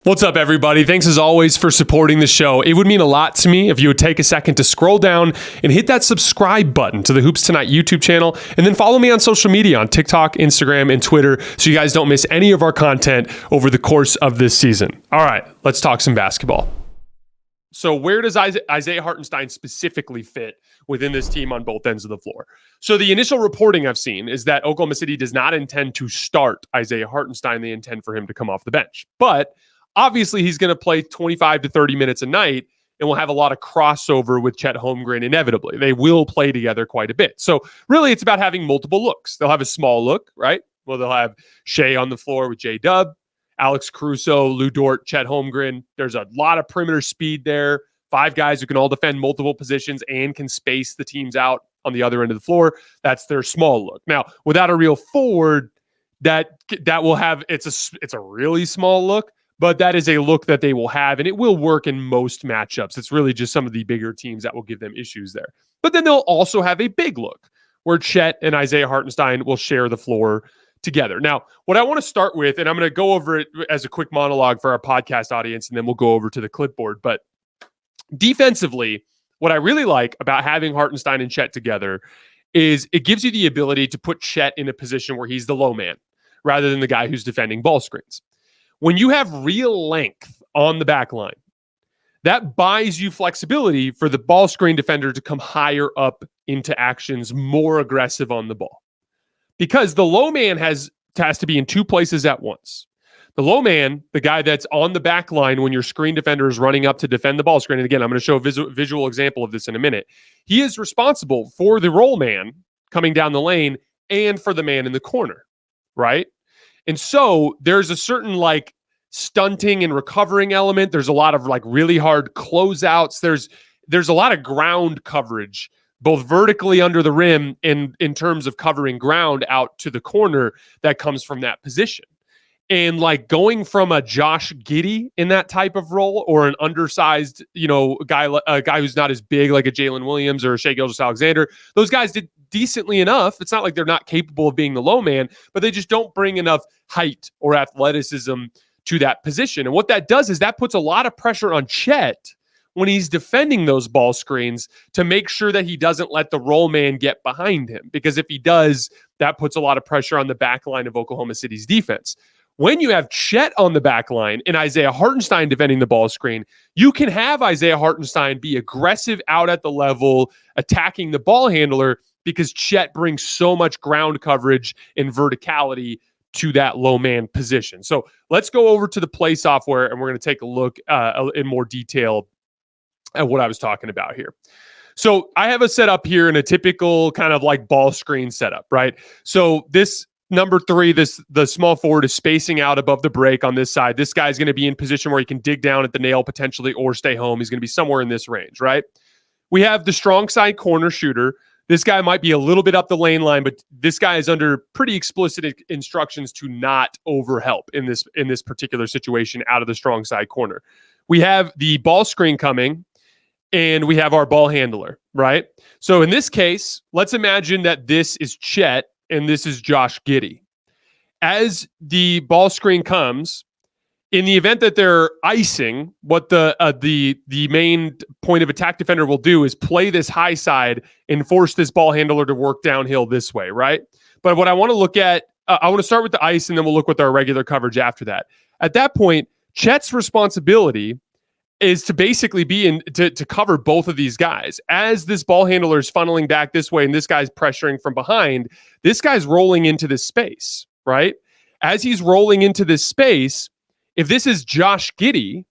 What's up, everybody? Thanks as always for supporting the show. It would mean a lot to me if you would take a second to scroll down and hit that subscribe button to the Hoops Tonight YouTube channel, and then follow me on social media on TikTok, Instagram, and Twitter so you guys don't miss any of our content over the course of this season. All right, let's talk some basketball. So where does Isaiah Hartenstein specifically fit within this team on both ends of the floor? So the initial reporting I've seen is that Oklahoma City does not intend to start Isaiah Hartenstein. They intend for him to come off the bench. But obviously, he's going to play 25 to 30 minutes a night, and we'll have a lot of crossover with Chet Holmgren inevitably. They will play together quite a bit. So really, it's about having multiple looks. They'll have a small look, right? Well, they'll have Shai on the floor with J-Dub, Alex Caruso, Lou Dort, Chet Holmgren. There's a lot of perimeter speed there. 5 guys who can all defend multiple positions and can space the teams out on the other end of the floor. That's their small look. Now, without a real forward, that will have it's a really small look. But that is a look that they will have, and it will work in most matchups. It's really just some of the bigger teams that will give them issues there. But then they'll also have a big look where Chet and Isaiah Hartenstein will share the floor together. Now, what I want to start with, and I'm going to go over it as a quick monologue for our podcast audience, and then we'll go over to the clipboard. But defensively, what I really like about having Hartenstein and Chet together is it gives you the ability to put Chet in a position where he's the low man rather than the guy who's defending ball screens. When you have real length on the back line, that buys you flexibility for the ball screen defender to come higher up into actions, more aggressive on the ball. Because the low man has to be in 2 places at once. The low man, the guy that's on the back line when your screen defender is running up to defend the ball screen, and again, I'm going to show a visual example of this in a minute. He is responsible for the roll man coming down the lane and for the man in the corner, right? And so there's a certain stunting and recovering element. There's a lot of really hard closeouts. There's a lot of ground coverage, both vertically under the rim and in terms of covering ground out to the corner that comes from that position. And going from a Josh Giddey in that type of role or an undersized, a guy who's not as big like a Jalen Williams or a Shai Gilgeous-Alexander, those guys did decently enough. It's not like they're not capable of being the low man, but they just don't bring enough height or athleticism to that position. And what that does is that puts a lot of pressure on Chet when he's defending those ball screens to make sure that he doesn't let the roll man get behind him. Because if he does, that puts a lot of pressure on the back line of Oklahoma City's defense. When you have Chet on the back line and Isaiah Hartenstein defending the ball screen, you can have Isaiah Hartenstein be aggressive out at the level, attacking the ball handler, because Chet brings so much ground coverage and verticality to that low man position. So let's go over to the play software, and we're going to take a look in more detail at what I was talking about here. So I have a setup here in a typical kind of ball screen setup, right? So this number 3, the small forward is spacing out above the break on this side. This guy's going to be in position where he can dig down at the nail potentially or stay home. He's going to be somewhere in this range, right? We have the strong side corner shooter. This guy might be a little bit up the lane line, but this guy is under pretty explicit instructions to not overhelp in this particular situation out of the strong side corner. We have the ball screen coming, and we have our ball handler, right? So in this case, let's imagine that this is Chet and this is Josh Giddey. As the ball screen comes, in the event that they're icing, what the main point of attack defender will do is play this high side and force this ball handler to work downhill this way, right? But what I want to look at, I want to start with the ice, and then we'll look with our regular coverage after that. At that point, Chet's responsibility is to basically be to cover both of these guys. As this ball handler is funneling back this way and this guy's pressuring from behind, this guy's rolling into this space, right? As he's rolling into this space, if this is Josh Giddey,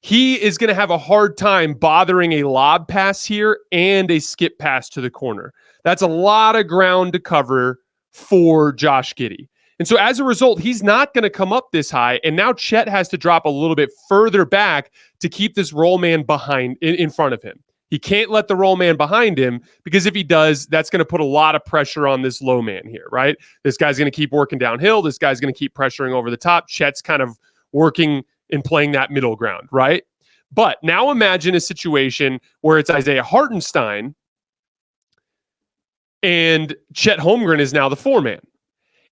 he is going to have a hard time bothering a lob pass here and a skip pass to the corner. That's a lot of ground to cover for Josh Giddey. And so as a result, he's not going to come up this high. And now Chet has to drop a little bit further back to keep this roll man behind in front of him. He can't let the roll man behind him, because if he does, that's going to put a lot of pressure on this low man here, right? This guy's going to keep working downhill. This guy's going to keep pressuring over the top. Chet's kind of working and playing that middle ground, right? But now imagine a situation where it's Isaiah Hartenstein and Chet Holmgren is now the four-man.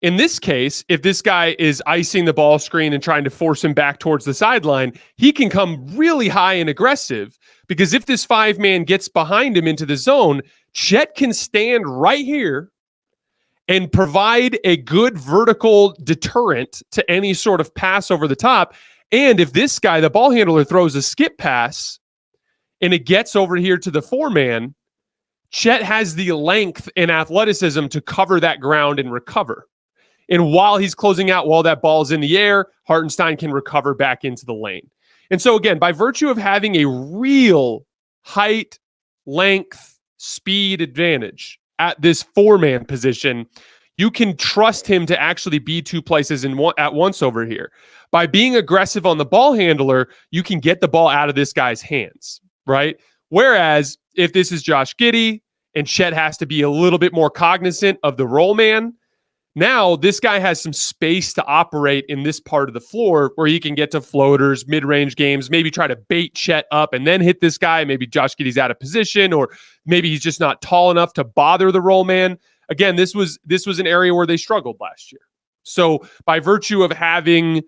In this case, if this guy is icing the ball screen and trying to force him back towards the sideline, he can come really high and aggressive, because if this 5-man gets behind him into the zone, Chet can stand right here and provide a good vertical deterrent to any sort of pass over the top. And if this guy, the ball handler, throws a skip pass and it gets over here to the 4-man, Chet has the length and athleticism to cover that ground and recover. And while he's closing out, while that ball's in the air, Hartenstein can recover back into the lane. And so again, by virtue of having a real height, length, speed advantage at this 4-man position, you can trust him to actually be two places at once over here. By being aggressive on the ball handler, you can get the ball out of this guy's hands, right? Whereas if this is Josh Giddey and Chet has to be a little bit more cognizant of the roll man, now this guy has some space to operate in this part of the floor where he can get to floaters, mid-range games, maybe try to bait Chet up and then hit this guy. Maybe Josh Giddey's out of position, or maybe he's just not tall enough to bother the roll man. Again, this was an area where they struggled last year. So by virtue of having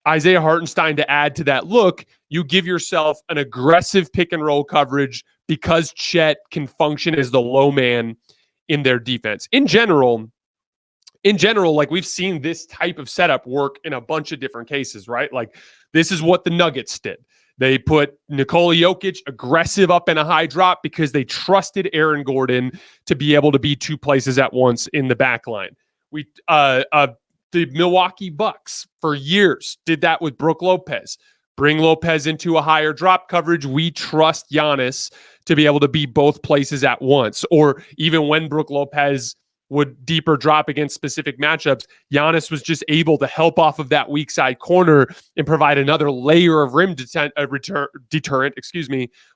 Isaiah Hartenstein to add to that look, you give yourself an aggressive pick and roll coverage because Chet can function as the low man in their defense. In general, like, we've seen this type of setup work in a bunch of different cases, right? Like, this is what the Nuggets did. They put Nikola Jokic aggressive up in a high drop because they trusted Aaron Gordon to be able to be two places at once in the back line. The Milwaukee Bucks for years did that with Brook Lopez. Bring Lopez into a higher drop coverage. We trust Giannis to be able to be both places at once. Or even when Brook Lopez would deeper drop against specific matchups, Giannis was just able to help off of that weak side corner and provide another layer of rim deterrent,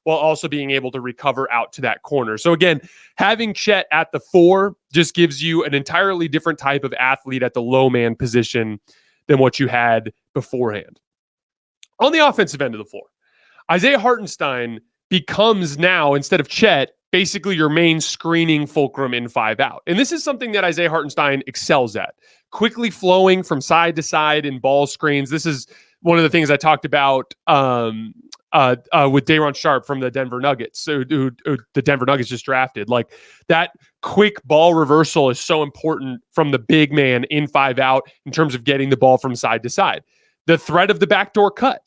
while also being able to recover out to that corner. So again, having Chet at the 4 just gives you an entirely different type of athlete at the low man position than what you had beforehand. On the offensive end of the floor, Isaiah Hartenstein becomes now, instead of Chet, basically your main screening fulcrum in 5 out. And this is something that Isaiah Hartenstein excels at. Quickly flowing from side to side in ball screens. This is one of the things I talked about with Day'Ron Sharpe from the Denver Nuggets, who the Denver Nuggets just drafted. Like, that quick ball reversal is so important from the big man in 5 out in terms of getting the ball from side to side. The threat of the backdoor cut.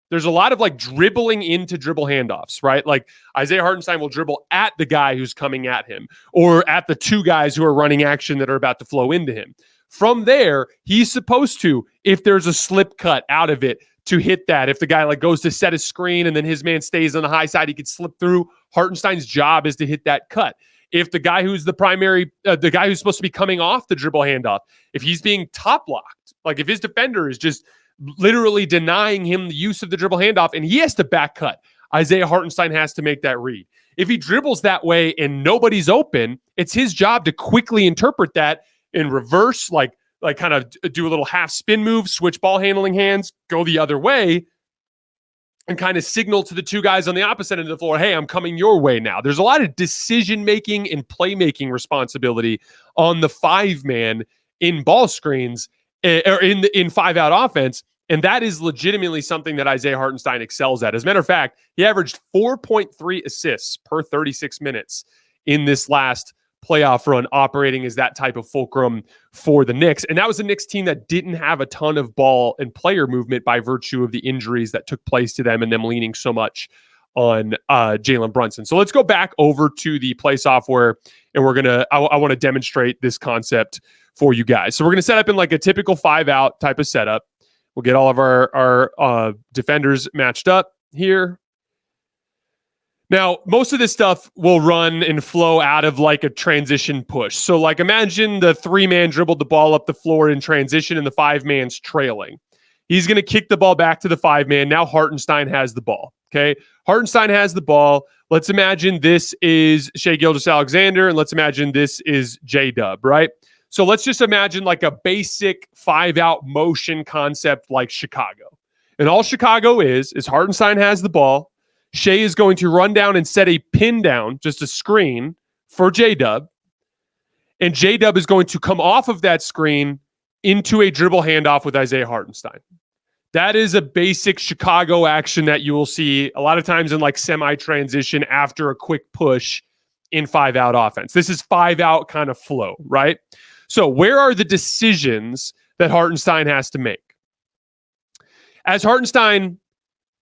There's a lot of like dribbling into dribble handoffs, right? Like, Isaiah Hartenstein will dribble at the guy who's coming at him, or at the 2 guys who are running action that are about to flow into him. From there, he's supposed to, if there's a slip cut out of it, to hit that. If the guy like goes to set a screen and then his man stays on the high side, he could slip through. Hartenstein's job is to hit that cut. If the guy who's the primary, the guy who's supposed to be coming off the dribble handoff, if he's being top locked, like if his defender is just literally denying him the use of the dribble handoff and he has to back cut, Isaiah Hartenstein has to make that read. If he dribbles that way and nobody's open, it's his job to quickly interpret that in reverse, like kind of do a little half spin move, switch ball handling hands, go the other way, and kind of signal to the 2 guys on the opposite end of the floor, hey, I'm coming your way now. There's a lot of decision-making and playmaking responsibility on the 5-man in ball screens, or in 5 out offense. And that is legitimately something that Isaiah Hartenstein excels at. As a matter of fact, he averaged 4.3 assists per 36 minutes in this last playoff run, operating as that type of fulcrum for the Knicks. And that was a Knicks team that didn't have a ton of ball and player movement by virtue of the injuries that took place to them and them leaning so much on Jalen Brunson. So let's go back over to the play software, and I want to demonstrate this concept for you guys. So we're going to set up in like a typical 5 out type of setup. We'll get all of our defenders matched up here. Now, most of this stuff will run and flow out of like a transition push. So like, imagine the 3-man dribbled the ball up the floor in transition and the 5-man's trailing. He's going to kick the ball back to the 5-man. Now Hartenstein has the ball. Okay. Hartenstein has the ball. Let's imagine this is Shai Gilgeous-Alexander, and let's imagine this is J-Dub, right? So let's just imagine like a basic 5 out motion concept like Chicago. And all Chicago is Hartenstein has the ball. Shai is going to run down and set a pin down, just a screen for J-Dub. And J-Dub is going to come off of that screen into a dribble handoff with Isaiah Hartenstein. That is a basic Chicago action that you will see a lot of times in like semi-transition after a quick push in 5-out offense. This is 5-out kind of flow, right? So where are the decisions that Hartenstein has to make? As Hartenstein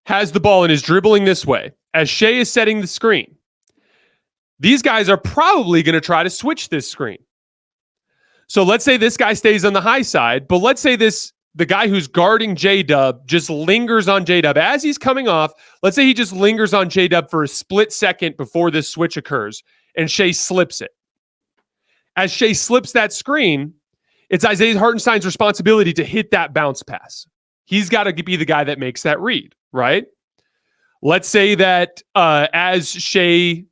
has the ball and is dribbling this way, as Shai is setting the screen, these guys are probably going to try to switch this screen. So let's say this guy stays on the high side, but let's say the guy who's guarding J-Dub just lingers on J-Dub. As he's coming off, let's say he just lingers on J-Dub for a split second before this switch occurs, and Shai slips it. As Shai slips that screen, it's Isaiah Hartenstein's responsibility to hit that bounce pass. He's got to be the guy that makes that read, right? Let's say that as Shai's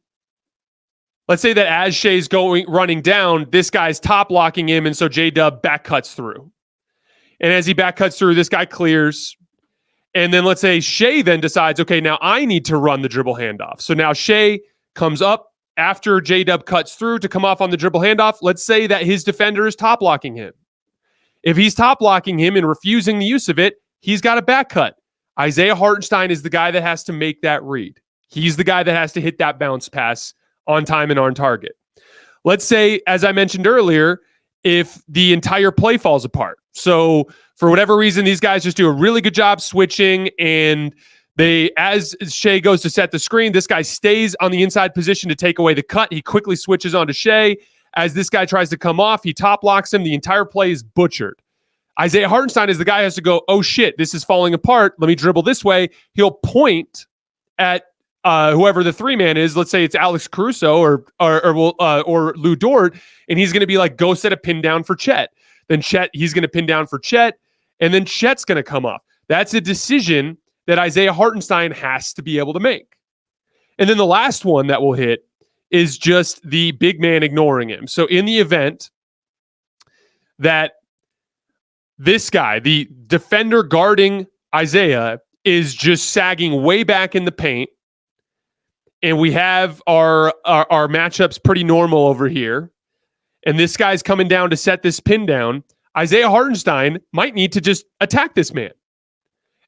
running down, this guy's top locking him, and so J-Dub back cuts through. And as he back cuts through, this guy clears. And then let's say Shai then decides, okay, now I need to run the dribble handoff. So now Shai comes up after J-Dub cuts through to come off on the dribble handoff. Let's say that his defender is top locking him. If he's top locking him and refusing the use of it, he's got a back cut. Isaiah Hartenstein is the guy that has to make that read. He's the guy that has to hit that bounce pass on time and on target. Let's say, as I mentioned earlier, if the entire play falls apart. So for whatever reason, these guys just do a really good job switching, and as Shai goes to set the screen, this guy stays on the inside position to take away the cut. He quickly switches onto Shai. As this guy tries to come off, he top locks him. The entire play is butchered. Isaiah Hartenstein is the guy who has to go, oh shit, this is falling apart. Let me dribble this way. He'll point at whoever the three-man is. Let's say it's Alex Caruso or Lou Dort, and he's going to be like, go set a pin down for Chet. Then he's going to pin down for Chet, and then Chet's going to come off. That's a decision that Isaiah Hartenstein has to be able to make. And then the last one that will hit is just the big man ignoring him. So in the event that this guy, the defender guarding Isaiah, is just sagging way back in the paint, and we have our matchups pretty normal over here, and this guy's coming down to set this pin down, Isaiah Hartenstein might need to just attack this man.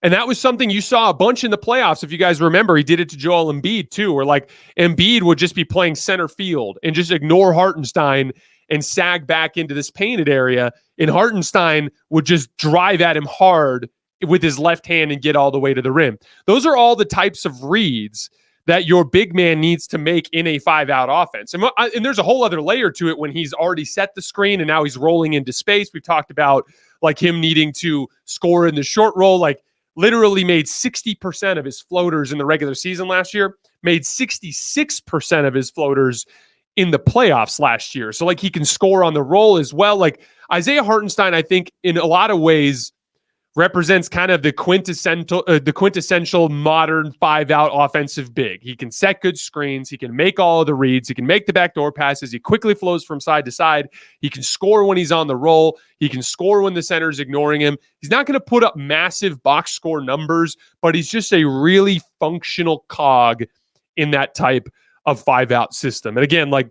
And that was something you saw a bunch in the playoffs. If you guys remember, he did it to Joel Embiid too, where like Embiid would just be playing center field and just ignore Hartenstein and sag back into this painted area. And Hartenstein would just drive at him hard with his left hand and get all the way to the rim. Those are all the types of reads that your big man needs to make in a 5-out offense. And there's a whole other layer to it when he's already set the screen and now he's rolling into space. We've talked about like him needing to score in the short roll, like literally made 60% of his floaters in the regular season last year, made 66% of his floaters in the playoffs last year. So like he can score on the roll as well. Like Isaiah Hartenstein, I think in a lot of ways represents kind of the quintessential modern 5-out offensive big. He can set good screens. He can make all of the reads. He can make the backdoor passes. He quickly flows from side to side. He can score when he's on the roll. He can score when the center's ignoring him. He's not going to put up massive box score numbers, but he's just a really functional cog in that type of 5-out system. And again, like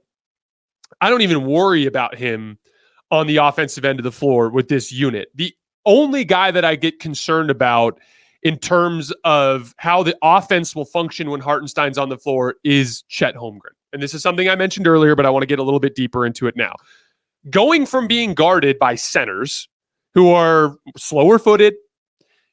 I don't even worry about him on the offensive end of the floor with this unit. The only guy that I get concerned about in terms of how the offense will function when Hartenstein's on the floor is Chet Holmgren. And this is something I mentioned earlier, but I want to get a little bit deeper into it now. Going from being guarded by centers who are slower footed,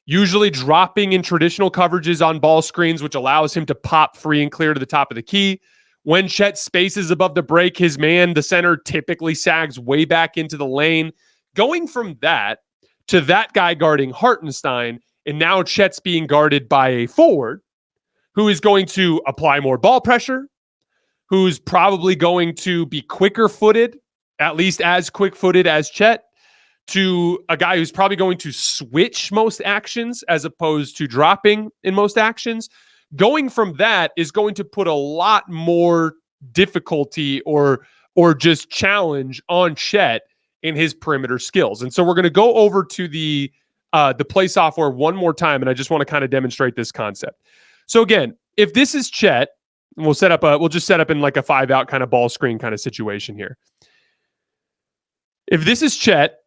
usually dropping in traditional coverages on ball screens, which allows him to pop free and clear to the top of the key. When Chet spaces above the break, his man, the center, typically sags way back into the lane. Going from that to that guy guarding Hartenstein, and now Chet's being guarded by a forward who is going to apply more ball pressure, who's probably going to be quicker footed, at least as quick footed as Chet, to a guy who's probably going to switch most actions as opposed to dropping in most actions. Going from that is going to put a lot more difficulty or just challenge on Chet in his perimeter skills. And so we're going to go over to the play software one more time, and I just want to kind of demonstrate this concept. So again, if this is Chet, we'll just set up in like a 5-out kind of ball screen kind of situation here. If this is Chet,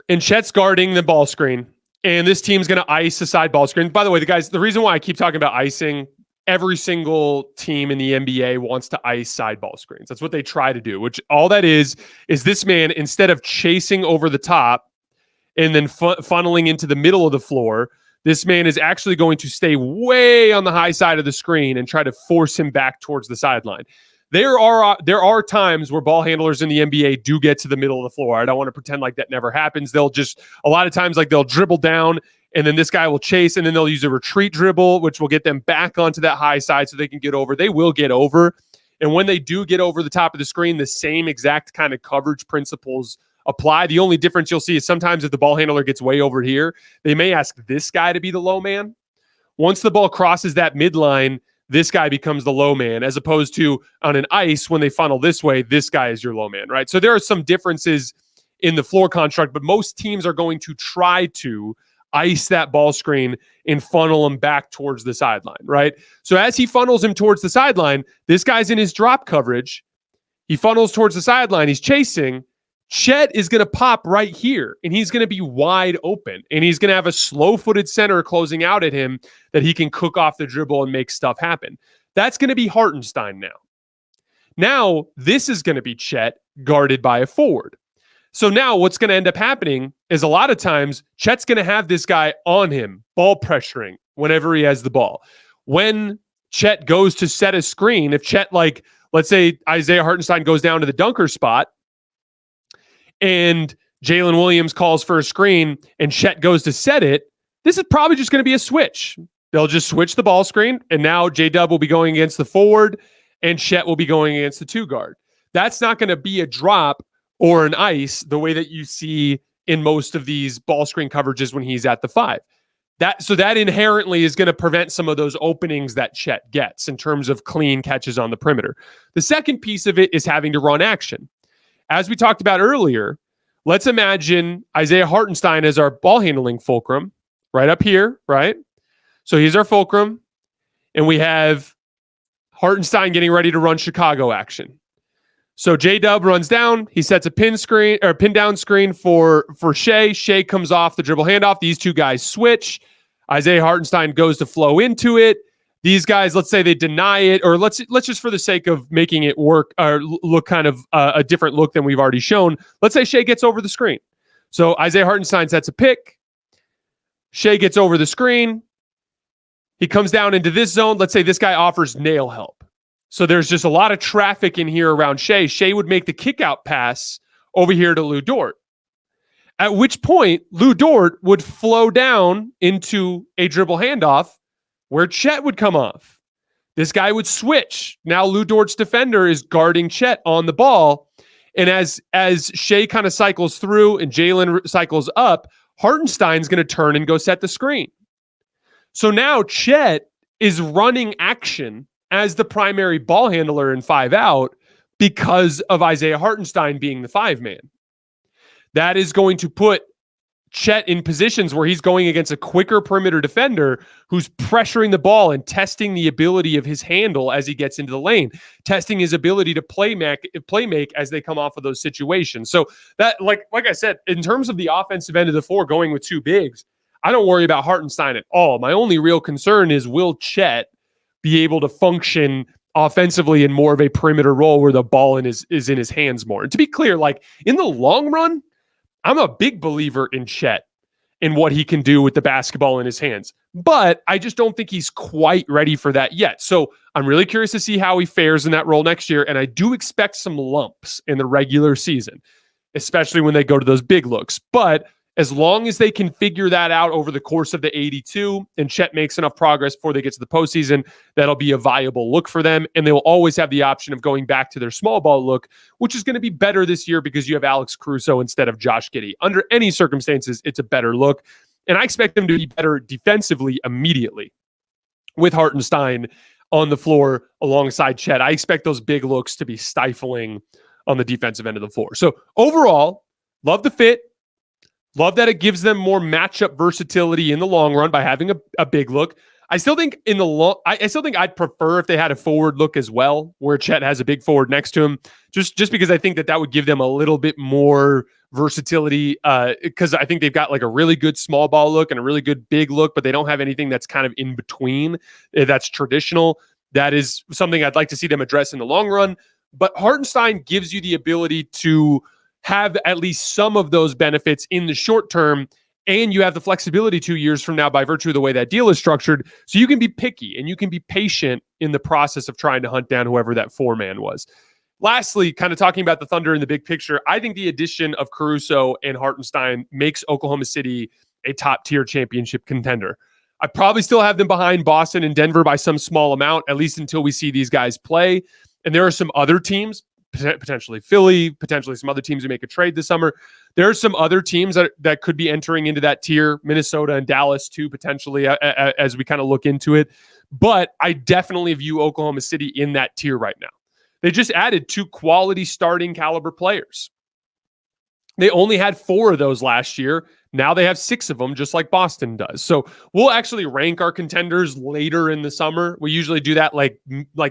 and Chet's guarding the ball screen, and this team's going to ice the side ball screen. By the way, the reason why I keep talking about icing, every single team in the NBA wants to ice side ball screens. That's what they try to do, which all that is this man, instead of chasing over the top and then funneling into the middle of the floor, this man is actually going to stay way on the high side of the screen and try to force him back towards the sideline. There are times where ball handlers in the NBA do get to the middle of the floor. I don't want to pretend like that never happens. They'll just, a lot of times, like, they'll dribble down and then this guy will chase and then they'll use a retreat dribble, which will get them back onto that high side so they can get over. They will get over. And when they do get over the top of the screen, the same exact kind of coverage principles apply. The only difference you'll see is sometimes if the ball handler gets way over here, they may ask this guy to be the low man. Once the ball crosses that midline, this guy becomes the low man, as opposed to on an ice, when they funnel this way, this guy is your low man, right? So there are some differences in the floor construct, but most teams are going to try to ice that ball screen and funnel him back towards the sideline, right? So as he funnels him towards the sideline, this guy's in his drop coverage. He funnels towards the sideline. He's chasing. Chet is going to pop right here, and he's going to be wide open, and he's going to have a slow-footed center closing out at him that he can cook off the dribble and make stuff happen. That's going to be Hartenstein now. Now, this is going to be Chet guarded by a forward. So now what's going to end up happening is a lot of times Chet's going to have this guy on him, ball pressuring whenever he has the ball. When Chet goes to set a screen, if Chet, like, let's say Isaiah Hartenstein goes down to the dunker spot, and Jalen Williams calls for a screen and Chet goes to set it, this is probably just going to be a switch. They'll just switch the ball screen, and now J-Dub will be going against the forward and Chet will be going against the two guard. That's not going to be a drop or an ice the way that you see in most of these ball screen coverages when he's at the 5. That inherently is going to prevent some of those openings that Chet gets in terms of clean catches on the perimeter. The second piece of it is having to run action. As we talked about earlier, let's imagine Isaiah Hartenstein as our ball handling fulcrum right up here, right? So he's our fulcrum, and we have Hartenstein getting ready to run Chicago action. So J-Dub runs down, he sets a pin down screen for Shai. Shai comes off the dribble handoff. These two guys switch. Isaiah Hartenstein goes to flow into it. These guys, let's say they deny it, or let's just, for the sake of making it work or look kind of a different look than we've already shown, let's say Shai gets over the screen. So Isaiah Hartenstein sets a pick. Shai gets over the screen. He comes down into this zone. Let's say this guy offers nail help. So there's just a lot of traffic in here around Shai. Shai would make the kick out pass over here to Lou Dort. At which point, Lou Dort would flow down into a dribble handoff where Chet would come off. This guy would switch. Now Lou Dort's defender is guarding Chet on the ball. And as Shai kind of cycles through and Jalen cycles up, Hartenstein's going to turn and go set the screen. So now Chet is running action as the primary ball handler in 5 out because of Isaiah Hartenstein being the 5-man. That is going to put Chet in positions where he's going against a quicker perimeter defender who's pressuring the ball and testing the ability of his handle as he gets into the lane, testing his ability to play make as they come off of those situations. So that, like I said, in terms of the offensive end of the floor going with two bigs, I don't worry about Hartenstein at all. My only real concern is, will Chet be able to function offensively in more of a perimeter role where the ball is in his hands more? And to be clear, like, in the long run, I'm a big believer in Chet and what he can do with the basketball in his hands. But I just don't think he's quite ready for that yet. So I'm really curious to see how he fares in that role next year. And I do expect some lumps in the regular season, especially when they go to those big looks. But as long as they can figure that out over the course of the 82 and Chet makes enough progress before they get to the postseason, that'll be a viable look for them. And they will always have the option of going back to their small ball look, which is going to be better this year because you have Alex Caruso instead of Josh Giddey. Under any circumstances, it's a better look. And I expect them to be better defensively immediately with Hartenstein on the floor alongside Chet. I expect those big looks to be stifling on the defensive end of the floor. So overall, love the fit. Love that it gives them more matchup versatility in the long run by having a big look. I still think in the long, I still think I'd prefer if they had a forward look as well, where Chet has a big forward next to him, just because I think that would give them a little bit more versatility. Because I think they've got like a really good small ball look and a really good big look, but they don't have anything that's kind of in between. That's traditional. That is something I'd like to see them address in the long run. But Hartenstein gives you the ability to have at least some of those benefits in the short term. And you have the flexibility 2 years from now by virtue of the way that deal is structured. So you can be picky and you can be patient in the process of trying to hunt down whoever that four-man was. Lastly, kind of talking about the Thunder in the big picture, I think the addition of Caruso and Hartenstein makes Oklahoma City a top-tier championship contender. I probably still have them behind Boston and Denver by some small amount, at least until we see these guys play. And there are some other teams, potentially Philly, potentially some other teams who make a trade this summer. There are some other teams that could be entering into that tier, Minnesota and Dallas too, potentially, as we kind of look into it. But I definitely view Oklahoma City in that tier right now. They just added 2 quality starting caliber players. They only had 4 of those last year. Now they have 6 of them, just like Boston does. So we'll actually rank our contenders later in the summer. We usually do that like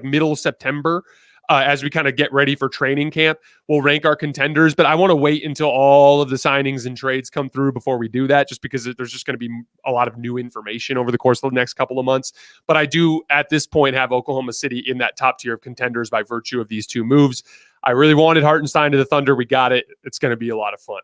middle September. As we kind of get ready for training camp, we'll rank our contenders, but I want to wait until all of the signings and trades come through before we do that, just because there's just going to be a lot of new information over the course of the next couple of months. But I do, at this point, have Oklahoma City in that top tier of contenders by virtue of these 2 moves. I really wanted Hartenstein to the Thunder. We got it. It's going to be a lot of fun.